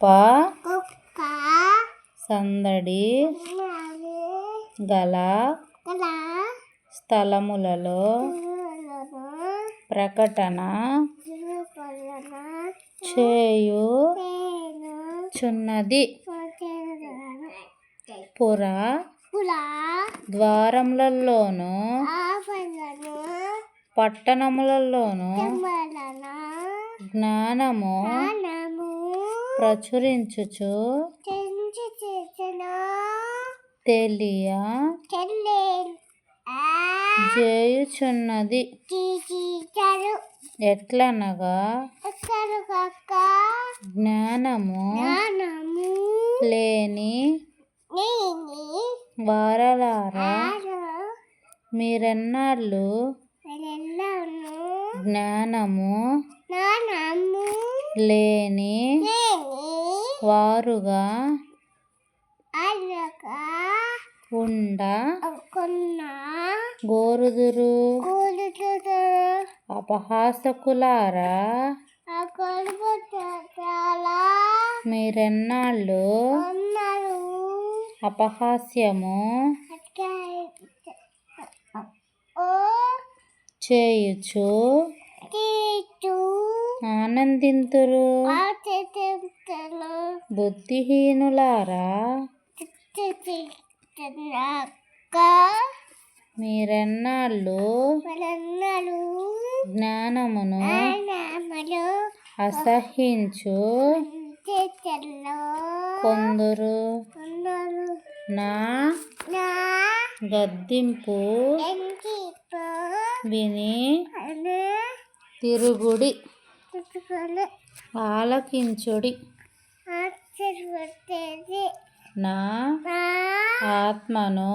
కుక్క సందడి గల స్థలములలో ప్రకటన చేయుచున్నది. పుర ద్వారములలోను పట్టణములలోను జ్ఞానము ప్రచురించుచు తెలియ చేయుచున్నది. ఎట్లనగా జ్ఞానము లేని వారలారా, మీరెన్నాళ్ళు జ్ఞానము లేని వారుగా ఉండ గోరుదురు. అపహాసకులారా, మీరెన్నాళ్ళు అపహాస్యము చేయుచు ఆనందింతురు. బుద్ధిహీనులారా, మీరెన్నాళ్ళు జ్ఞానమును అసహ్యించు కొందరు. నా గద్దింపు విని తిరుగుడి, ఆలకించుడి. నా ఆత్మను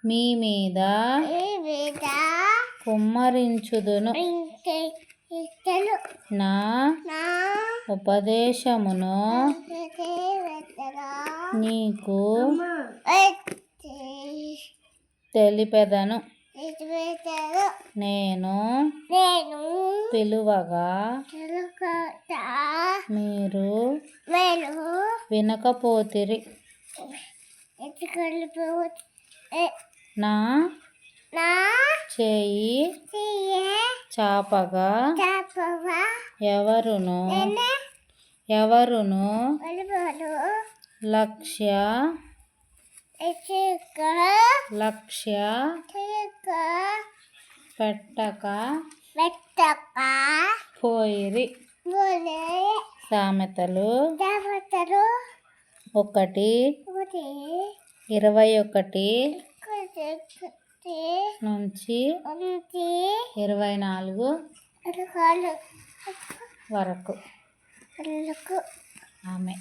మీ మీద కుమ్మరించుదును. నా ఉపదేశమును నీకు తెలిపెదను. నేను పిలువగా మీరు వినకపోతిరి. నా చేయి చాపగా ఎవరును లక్ష్య పెట్టక పోయిరి. సామెతలు 1:21 నుంచి 24 వరకు. ఆమె